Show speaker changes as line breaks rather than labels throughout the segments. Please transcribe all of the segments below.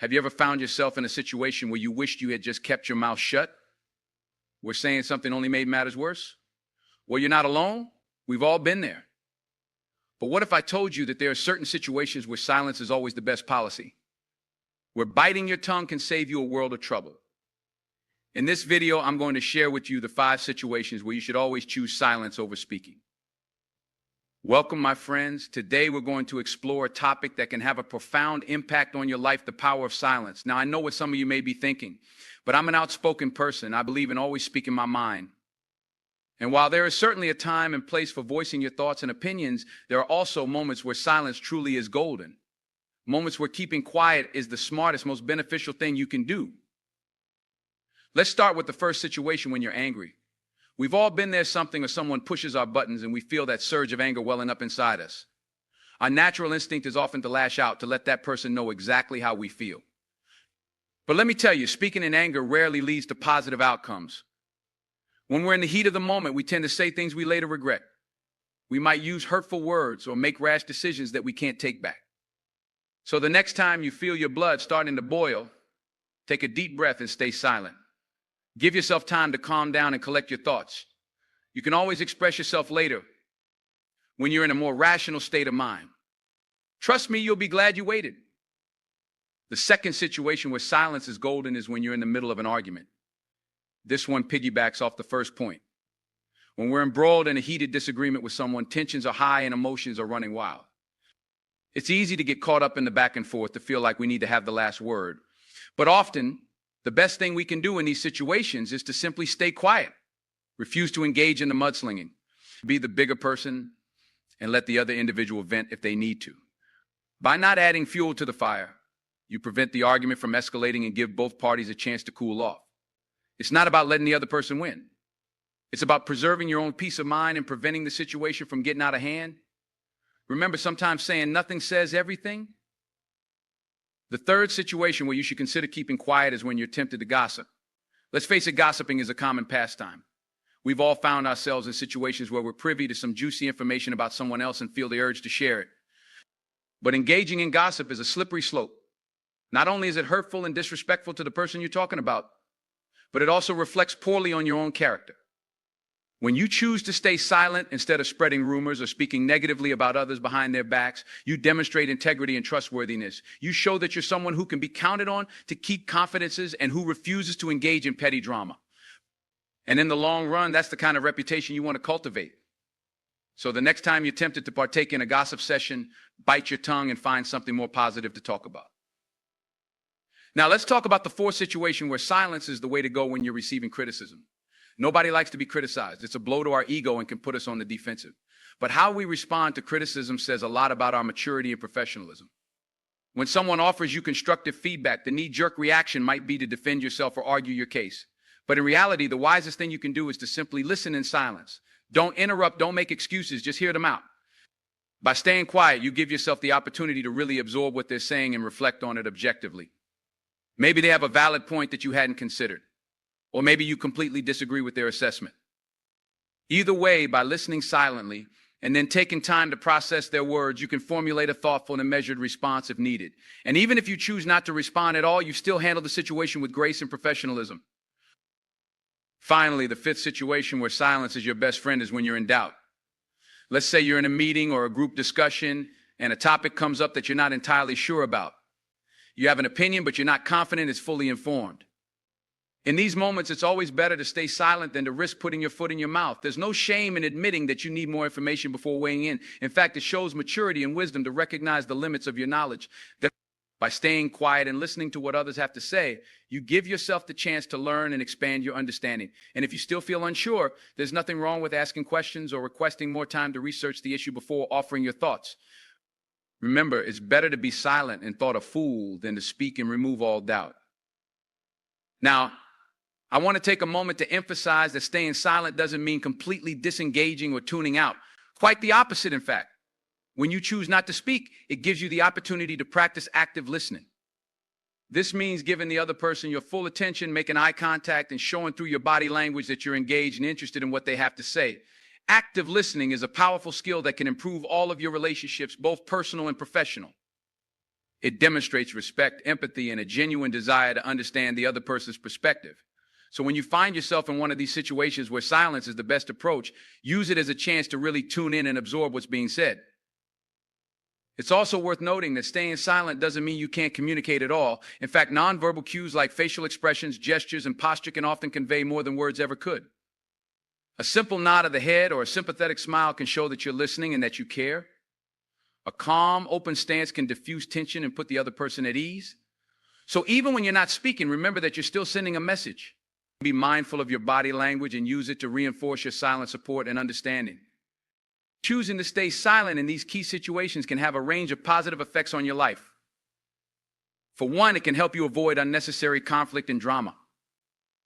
Have you ever found yourself in a situation where you wished you had just kept your mouth shut? Where saying something only made matters worse? Well, you're not alone. We've all been there. But what if I told you that there are certain situations where silence is always the best policy? Where biting your tongue can save you a world of trouble. In this video, I'm going to share with you the 5 situations where you should always choose silence over speaking. Welcome, my friends. Today, we're going to explore a topic that can have a profound impact on your life, the power of silence. Now, I know what some of you may be thinking, but I'm an outspoken person. I believe in always speaking my mind. And while there is certainly a time and place for voicing your thoughts and opinions, there are also moments where silence truly is golden. Moments where keeping quiet is the smartest, most beneficial thing you can do. Let's start with the first situation when you're angry. We've all been there something or someone pushes our buttons and we feel that surge of anger welling up inside us. Our natural instinct is often to lash out, to let that person know exactly how we feel. But let me tell you, speaking in anger rarely leads to positive outcomes. When we're in the heat of the moment, we tend to say things we later regret. We might use hurtful words or make rash decisions that we can't take back. So the next time you feel your blood starting to boil, take a deep breath and stay silent. Give yourself time to calm down and collect your thoughts. You can always express yourself later when you're in a more rational state of mind. Trust me, you'll be glad you waited. The second situation where silence is golden is when you're in the middle of an argument. This one piggybacks off the first point. When we're embroiled in a heated disagreement with someone, tensions are high and emotions are running wild. It's easy to get caught up in the back and forth, to feel like we need to have the last word. But often, the best thing we can do in these situations is to simply stay quiet, refuse to engage in the mudslinging, be the bigger person, and let the other individual vent if they need to. By not adding fuel to the fire, you prevent the argument from escalating and give both parties a chance to cool off. It's not about letting the other person win. It's about preserving your own peace of mind and preventing the situation from getting out of hand. Remember, sometimes saying nothing says everything. The third situation where you should consider keeping quiet is when you're tempted to gossip. Let's face it, gossiping is a common pastime. We've all found ourselves in situations where we're privy to some juicy information about someone else and feel the urge to share it. But engaging in gossip is a slippery slope. Not only is it hurtful and disrespectful to the person you're talking about, but it also reflects poorly on your own character. When you choose to stay silent instead of spreading rumors or speaking negatively about others behind their backs, you demonstrate integrity and trustworthiness. You show that you're someone who can be counted on to keep confidences and who refuses to engage in petty drama. And in the long run, that's the kind of reputation you want to cultivate. So the next time you're tempted to partake in a gossip session, bite your tongue and find something more positive to talk about. Now let's talk about the fourth situation where silence is the way to go when you're receiving criticism. Nobody likes to be criticized. It's a blow to our ego and can put us on the defensive. But how we respond to criticism says a lot about our maturity and professionalism. When someone offers you constructive feedback, the knee-jerk reaction might be to defend yourself or argue your case. But in reality, the wisest thing you can do is to simply listen in silence. Don't interrupt, don't make excuses, just hear them out. By staying quiet, you give yourself the opportunity to really absorb what they're saying and reflect on it objectively. Maybe they have a valid point that you hadn't considered. Or maybe you completely disagree with their assessment. Either way, by listening silently and then taking time to process their words, you can formulate a thoughtful and measured response if needed. And even if you choose not to respond at all, you still handle the situation with grace and professionalism. Finally, the fifth situation where silence is your best friend is when you're in doubt. Let's say you're in a meeting or a group discussion and a topic comes up that you're not entirely sure about. You have an opinion, but you're not confident it's fully informed. In these moments, it's always better to stay silent than to risk putting your foot in your mouth. There's no shame in admitting that you need more information before weighing in. In fact, it shows maturity and wisdom to recognize the limits of your knowledge. That by staying quiet and listening to what others have to say, you give yourself the chance to learn and expand your understanding. And if you still feel unsure, there's nothing wrong with asking questions or requesting more time to research the issue before offering your thoughts. Remember, it's better to be silent and thought a fool than to speak and remove all doubt. Now, I want to take a moment to emphasize that staying silent doesn't mean completely disengaging or tuning out. Quite the opposite, in fact. When you choose not to speak, it gives you the opportunity to practice active listening. This means giving the other person your full attention, making eye contact, and showing through your body language that you're engaged and interested in what they have to say. Active listening is a powerful skill that can improve all of your relationships, both personal and professional. It demonstrates respect, empathy, and a genuine desire to understand the other person's perspective. So when you find yourself in one of these situations where silence is the best approach, use it as a chance to really tune in and absorb what's being said. It's also worth noting that staying silent doesn't mean you can't communicate at all. In fact, nonverbal cues like facial expressions, gestures, and posture can often convey more than words ever could. A simple nod of the head or a sympathetic smile can show that you're listening and that you care. A calm, open stance can diffuse tension and put the other person at ease. So even when you're not speaking, remember that you're still sending a message. Be mindful of your body language and use it to reinforce your silent support and understanding. Choosing to stay silent in these key situations can have a range of positive effects on your life. For one, it can help you avoid unnecessary conflict and drama.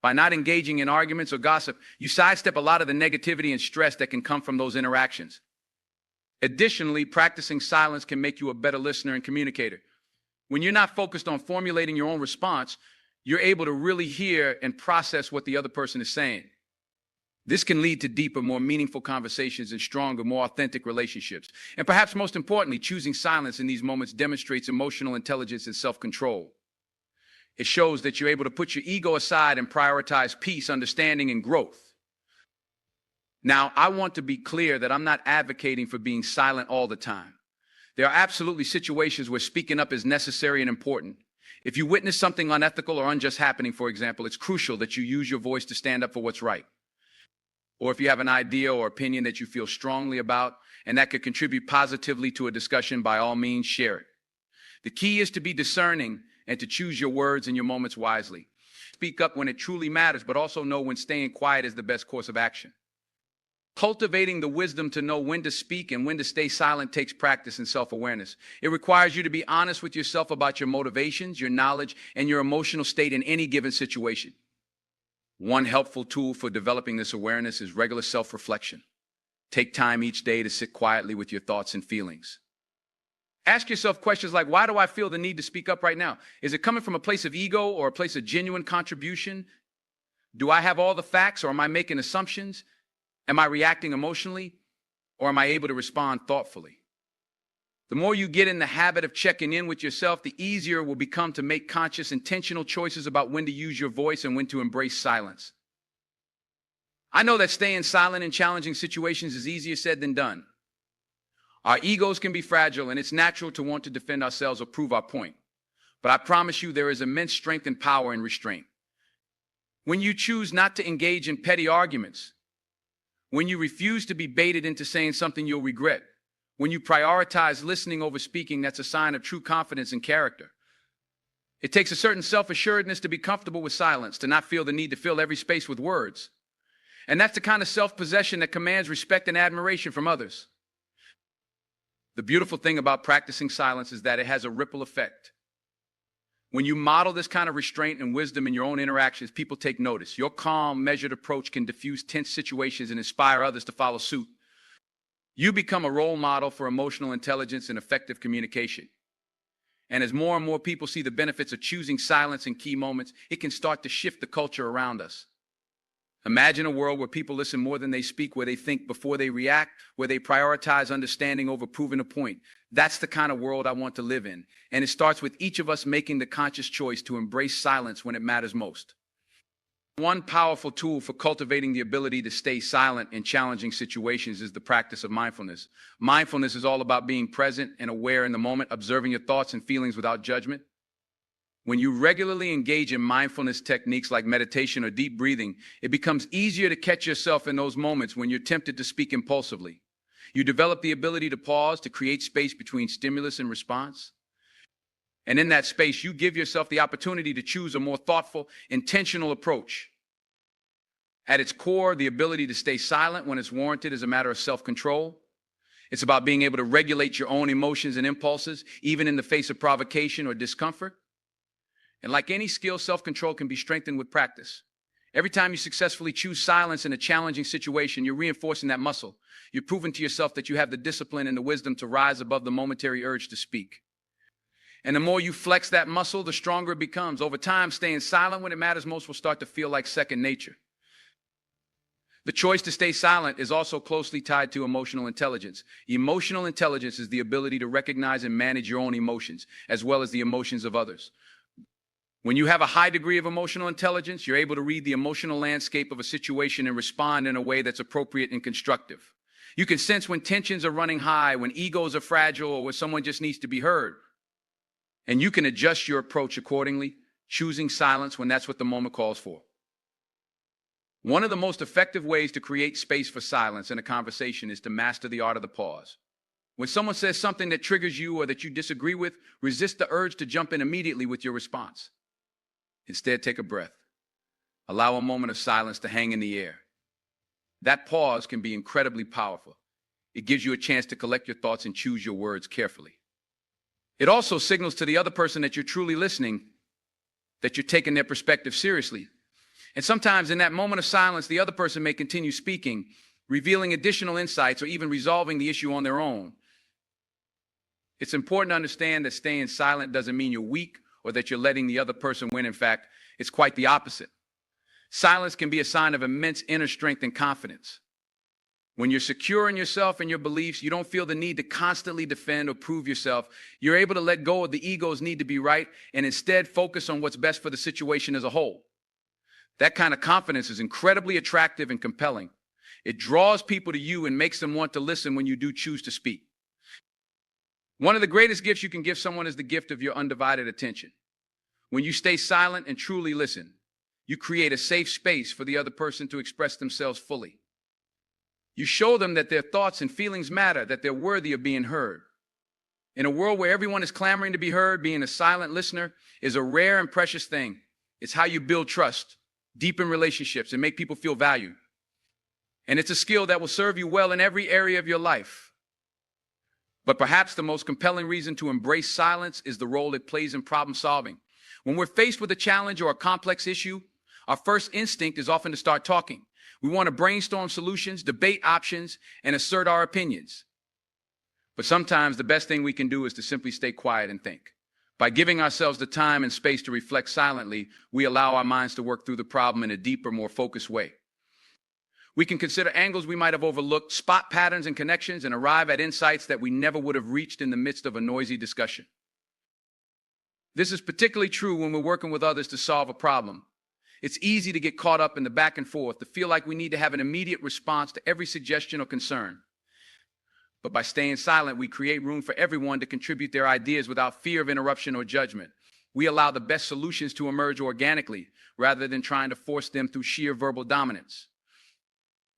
By not engaging in arguments or gossip, you sidestep a lot of the negativity and stress that can come from those interactions. Additionally, practicing silence can make you a better listener and communicator. When you're not focused on formulating your own response, you're able to really hear and process what the other person is saying. This can lead to deeper, more meaningful conversations and stronger, more authentic relationships. And perhaps most importantly, choosing silence in these moments demonstrates emotional intelligence and self-control. It shows that you're able to put your ego aside and prioritize peace, understanding, and growth. Now, I want to be clear that I'm not advocating for being silent all the time. There are absolutely situations where speaking up is necessary and important. If you witness something unethical or unjust happening, for example, it's crucial that you use your voice to stand up for what's right. Or if you have an idea or opinion that you feel strongly about and that could contribute positively to a discussion, by all means, share it. The key is to be discerning and to choose your words and your moments wisely. Speak up when it truly matters, but also know when staying quiet is the best course of action. Cultivating the wisdom to know when to speak and when to stay silent takes practice and self-awareness. It requires you to be honest with yourself about your motivations, your knowledge, and your emotional state in any given situation. One helpful tool for developing this awareness is regular self-reflection. Take time each day to sit quietly with your thoughts and feelings. Ask yourself questions like, why do I feel the need to speak up right now? Is it coming from a place of ego or a place of genuine contribution? Do I have all the facts, or am I making assumptions? Am I reacting emotionally, or am I able to respond thoughtfully? The more you get in the habit of checking in with yourself, the easier it will become to make conscious, intentional choices about when to use your voice and when to embrace silence. I know that staying silent in challenging situations is easier said than done. Our egos can be fragile, and it's natural to want to defend ourselves or prove our point. But I promise you there is immense strength and power in restraint. When you choose not to engage in petty arguments, when you refuse to be baited into saying something you'll regret, when you prioritize listening over speaking, that's a sign of true confidence and character. It takes a certain self-assuredness to be comfortable with silence, to not feel the need to fill every space with words. And that's the kind of self-possession that commands respect and admiration from others. The beautiful thing about practicing silence is that it has a ripple effect. When you model this kind of restraint and wisdom in your own interactions, people take notice. Your calm, measured approach can diffuse tense situations and inspire others to follow suit. You become a role model for emotional intelligence and effective communication. And as more and more people see the benefits of choosing silence in key moments, it can start to shift the culture around us. Imagine a world where people listen more than they speak, where they think before they react, where they prioritize understanding over proving a point. That's the kind of world I want to live in. And it starts with each of us making the conscious choice to embrace silence when it matters most. One powerful tool for cultivating the ability to stay silent in challenging situations is the practice of mindfulness. Mindfulness is all about being present and aware in the moment, observing your thoughts and feelings without judgment. When you regularly engage in mindfulness techniques like meditation or deep breathing, it becomes easier to catch yourself in those moments when you're tempted to speak impulsively. You develop the ability to pause, to create space between stimulus and response. And in that space, you give yourself the opportunity to choose a more thoughtful, intentional approach. At its core, the ability to stay silent when it's warranted is a matter of self-control. It's about being able to regulate your own emotions and impulses, even in the face of provocation or discomfort. And like any skill, self-control can be strengthened with practice. Every time you successfully choose silence in a challenging situation, you're reinforcing that muscle. You're proving to yourself that you have the discipline and the wisdom to rise above the momentary urge to speak. And the more you flex that muscle, the stronger it becomes. Over time, staying silent when it matters most will start to feel like second nature. The choice to stay silent is also closely tied to emotional intelligence. Emotional intelligence is the ability to recognize and manage your own emotions, as well as the emotions of others. When you have a high degree of emotional intelligence, you're able to read the emotional landscape of a situation and respond in a way that's appropriate and constructive. You can sense when tensions are running high, when egos are fragile, or when someone just needs to be heard. And you can adjust your approach accordingly, choosing silence when that's what the moment calls for. One of the most effective ways to create space for silence in a conversation is to master the art of the pause. When someone says something that triggers you or that you disagree with, resist the urge to jump in immediately with your response. Instead, take a breath. Allow a moment of silence to hang in the air. That pause can be incredibly powerful. It gives you a chance to collect your thoughts and choose your words carefully. It also signals to the other person that you're truly listening, that you're taking their perspective seriously. And sometimes in that moment of silence, the other person may continue speaking, revealing additional insights or even resolving the issue on their own. It's important to understand that staying silent doesn't mean you're weak or that you're letting the other person win. In fact, it's quite the opposite. Silence can be a sign of immense inner strength and confidence. When you're secure in yourself and your beliefs, you don't feel the need to constantly defend or prove yourself. You're able to let go of the ego's need to be right and instead focus on what's best for the situation as a whole. That kind of confidence is incredibly attractive and compelling. It draws people to you and makes them want to listen when you do choose to speak. One of the greatest gifts you can give someone is the gift of your undivided attention. When you stay silent and truly listen, you create a safe space for the other person to express themselves fully. You show them that their thoughts and feelings matter, that they're worthy of being heard. In a world where everyone is clamoring to be heard, being a silent listener is a rare and precious thing. It's how you build trust, deepen relationships, and make people feel valued. And it's a skill that will serve you well in every area of your life. But perhaps the most compelling reason to embrace silence is the role it plays in problem solving. When we're faced with a challenge or a complex issue, our first instinct is often to start talking. We want to brainstorm solutions, debate options, and assert our opinions. But sometimes the best thing we can do is to simply stay quiet and think. By giving ourselves the time and space to reflect silently, we allow our minds to work through the problem in a deeper, more focused way. We can consider angles we might have overlooked, spot patterns and connections, and arrive at insights that we never would have reached in the midst of a noisy discussion. This is particularly true when we're working with others to solve a problem. It's easy to get caught up in the back and forth, to feel like we need to have an immediate response to every suggestion or concern. But by staying silent, we create room for everyone to contribute their ideas without fear of interruption or judgment. We allow the best solutions to emerge organically, rather than trying to force them through sheer verbal dominance.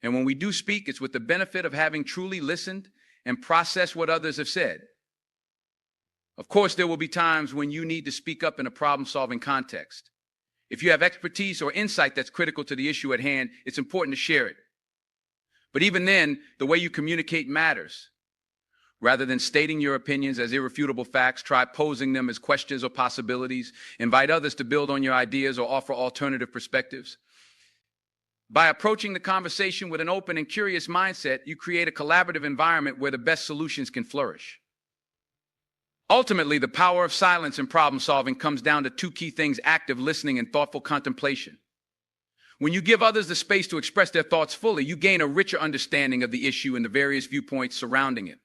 And when we do speak, it's with the benefit of having truly listened and processed what others have said. Of course, there will be times when you need to speak up in a problem-solving context. If you have expertise or insight that's critical to the issue at hand, it's important to share it. But even then, the way you communicate matters. Rather than stating your opinions as irrefutable facts, try posing them as questions or possibilities. Invite others to build on your ideas or offer alternative perspectives. By approaching the conversation with an open and curious mindset, you create a collaborative environment where the best solutions can flourish. Ultimately, the power of silence in problem solving comes down to two key things: active listening and thoughtful contemplation. When you give others the space to express their thoughts fully, you gain a richer understanding of the issue and the various viewpoints surrounding it.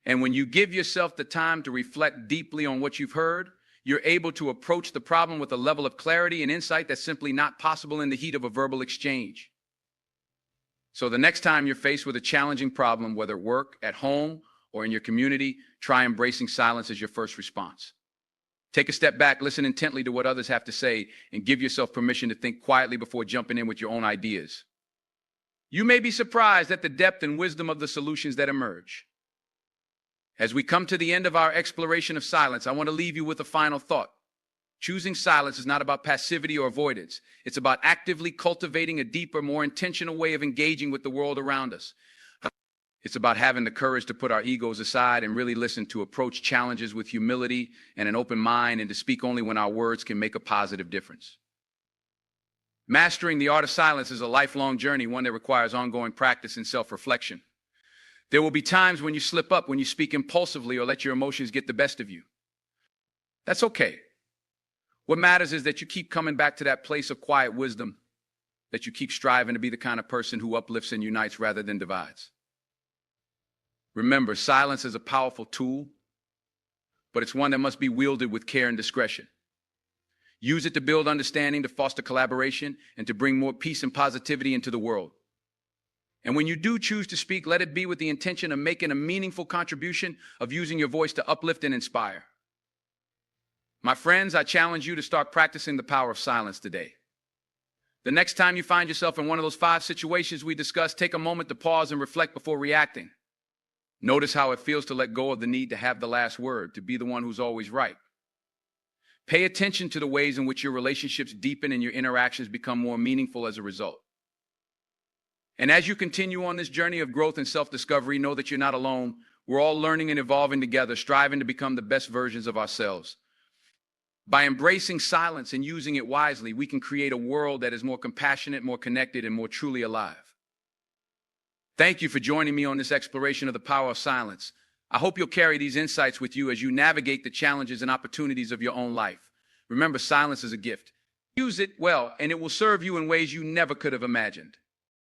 And when you give yourself the time to reflect deeply on what you've heard, you're able to approach the problem with a level of clarity and insight that's simply not possible in the heat of a verbal exchange. So the next time you're faced with a challenging problem, whether at work, at home, or in your community, try embracing silence as your first response. Take a step back, listen intently to what others have to say, and give yourself permission to think quietly before jumping in with your own ideas. You may be surprised at the depth and wisdom of the solutions that emerge. As we come to the end of our exploration of silence, I want to leave you with a final thought. Choosing silence is not about passivity or avoidance. It's about actively cultivating a deeper, more intentional way of engaging with the world around us. It's about having the courage to put our egos aside and really listen, to approach challenges with humility and an open mind, and to speak only when our words can make a positive difference. Mastering the art of silence is a lifelong journey, one that requires ongoing practice and self-reflection. There will be times when you slip up, when you speak impulsively or let your emotions get the best of you. That's okay. What matters is that you keep coming back to that place of quiet wisdom, that you keep striving to be the kind of person who uplifts and unites rather than divides. Remember, silence is a powerful tool, but it's one that must be wielded with care and discretion. Use it to build understanding, to foster collaboration, and to bring more peace and positivity into the world. And when you do choose to speak, let it be with the intention of making a meaningful contribution, of using your voice to uplift and inspire. My friends, I challenge you to start practicing the power of silence today. The next time you find yourself in one of those 5 situations we discussed, take a moment to pause and reflect before reacting. Notice how it feels to let go of the need to have the last word, to be the one who's always right. Pay attention to the ways in which your relationships deepen and your interactions become more meaningful as a result. And as you continue on this journey of growth and self-discovery, know that you're not alone. We're all learning and evolving together, striving to become the best versions of ourselves. By embracing silence and using it wisely, we can create a world that is more compassionate, more connected, and more truly alive. Thank you for joining me on this exploration of the power of silence. I hope you'll carry these insights with you as you navigate the challenges and opportunities of your own life. Remember, silence is a gift. Use it well, and it will serve you in ways you never could have imagined.